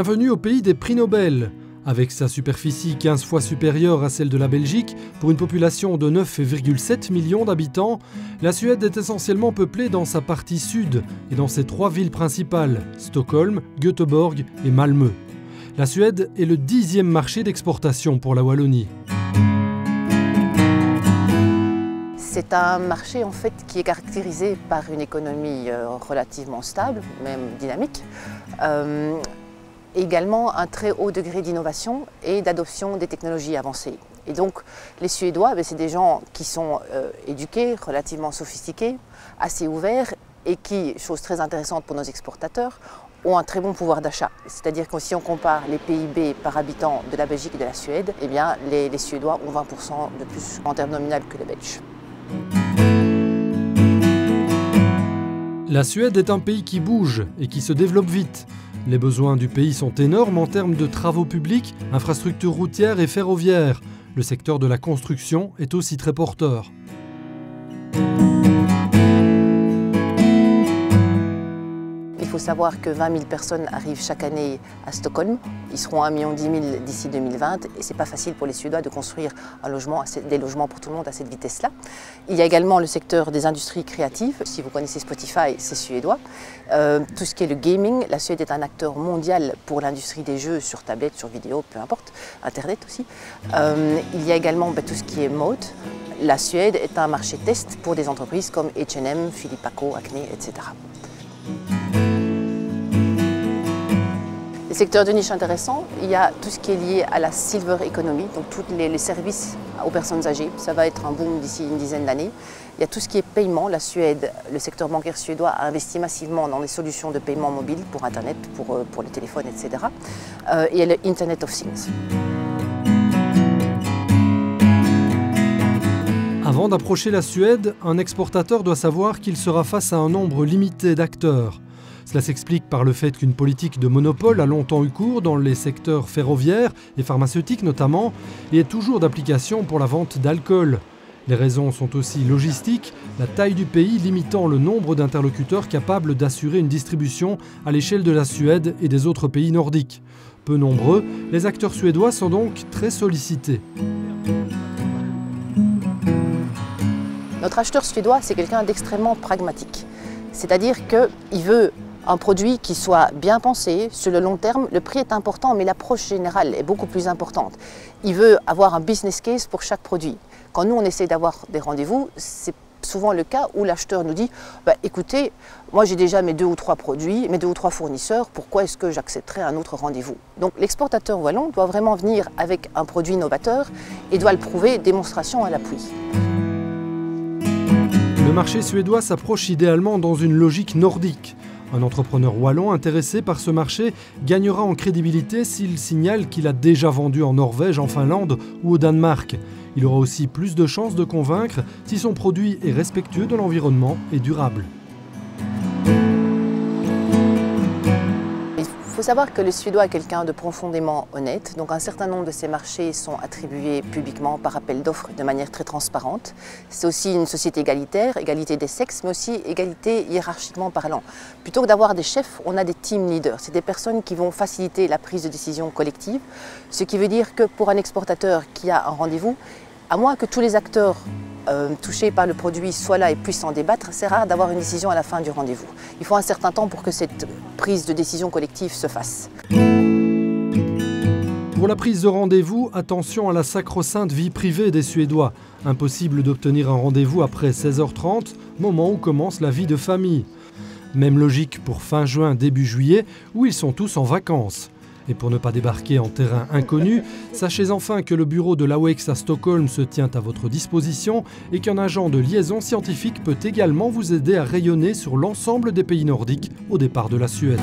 Bienvenue au pays des prix Nobel. Avec sa superficie 15 fois supérieure à celle de la Belgique, pour une population de 9,7 millions d'habitants, la Suède est essentiellement peuplée dans sa partie sud et dans ses 3 villes principales, Stockholm, Göteborg et Malmö. La Suède est le 10e marché d'exportation pour la Wallonie. C'est un marché en fait qui est caractérisé par une économie relativement stable, même dynamique. Également un très haut degré d'innovation et d'adoption des technologies avancées. Et donc les Suédois, c'est des gens qui sont éduqués, relativement sophistiqués, assez ouverts et qui, chose très intéressante pour nos exportateurs, ont un très bon pouvoir d'achat. C'est-à-dire que si on compare les PIB par habitant de la Belgique et de la Suède, eh bien, les Suédois ont 20% de plus en termes nominaux que les Belges. La Suède est un pays qui bouge et qui se développe vite. Les besoins du pays sont énormes en termes de travaux publics, infrastructures routières et ferroviaires. Le secteur de la construction est aussi très porteur. Il faut savoir que 20 000 personnes arrivent chaque année à Stockholm. Ils seront 1,10 million d'ici 2020 et ce n'est pas facile pour les Suédois de construire des logements pour tout le monde à cette vitesse-là. Il y a également le secteur des industries créatives. Si vous connaissez Spotify, c'est suédois. Tout ce qui est le gaming, la Suède est un acteur mondial pour l'industrie des jeux sur tablette, sur vidéo, peu importe, Internet aussi. Il y a également tout ce qui est mode. La Suède est un marché test pour des entreprises comme H&M, Philippe Paco, Acne, etc. Les secteurs de niche intéressants, il y a tout ce qui est lié à la silver economy, donc tous les services aux personnes âgées. Ça va être un boom d'ici une dizaine d'années. Il y a tout ce qui est paiement. La Suède, le secteur bancaire suédois a investi massivement dans des solutions de paiement mobile pour Internet, pour le téléphone, etc. Et il y a le Internet of Things. Avant d'approcher la Suède, un exportateur doit savoir qu'il sera face à un nombre limité d'acteurs. Cela s'explique par le fait qu'une politique de monopole a longtemps eu cours dans les secteurs ferroviaires et pharmaceutiques notamment, et est toujours d'application pour la vente d'alcool. Les raisons sont aussi logistiques, la taille du pays limitant le nombre d'interlocuteurs capables d'assurer une distribution à l'échelle de la Suède et des autres pays nordiques. Peu nombreux, les acteurs suédois sont donc très sollicités. Notre acheteur suédois, c'est quelqu'un d'extrêmement pragmatique. C'est-à-dire qu'il veut un produit qui soit bien pensé, sur le long terme. Le prix est important, mais l'approche générale est beaucoup plus importante. Il veut avoir un business case pour chaque produit. Quand nous, on essaie d'avoir des rendez-vous, c'est souvent le cas où l'acheteur nous dit « Écoutez, moi j'ai déjà mes 2 ou 3 produits, mes 2 ou 3 fournisseurs, pourquoi est-ce que j'accepterais un autre rendez-vous ?» Donc l'exportateur wallon doit vraiment venir avec un produit novateur et doit le prouver, démonstration à l'appui. Le marché suédois s'approche idéalement dans une logique nordique. Un entrepreneur wallon intéressé par ce marché gagnera en crédibilité s'il signale qu'il a déjà vendu en Norvège, en Finlande ou au Danemark. Il aura aussi plus de chances de convaincre si son produit est respectueux de l'environnement et durable. Il faut savoir que le Suédois est quelqu'un de profondément honnête, donc un certain nombre de ces marchés sont attribués publiquement par appel d'offres de manière très transparente. C'est aussi une société égalitaire, égalité des sexes, mais aussi égalité hiérarchiquement parlant. Plutôt que d'avoir des chefs, on a des team leaders. C'est des personnes qui vont faciliter la prise de décision collective, ce qui veut dire que pour un exportateur qui a un rendez-vous, à moins que tous les acteurs touchés par le produit soient là et puissent en débattre, c'est rare d'avoir une décision à la fin du rendez-vous. Il faut un certain temps pour que cette prise de décision collective se fasse. Pour la prise de rendez-vous, attention à la sacro-sainte vie privée des Suédois. Impossible d'obtenir un rendez-vous après 16h30, moment où commence la vie de famille. Même logique pour fin juin, début juillet, où ils sont tous en vacances. Et pour ne pas débarquer en terrain inconnu, sachez enfin que le bureau de l'AWEX à Stockholm se tient à votre disposition et qu'un agent de liaison scientifique peut également vous aider à rayonner sur l'ensemble des pays nordiques au départ de la Suède.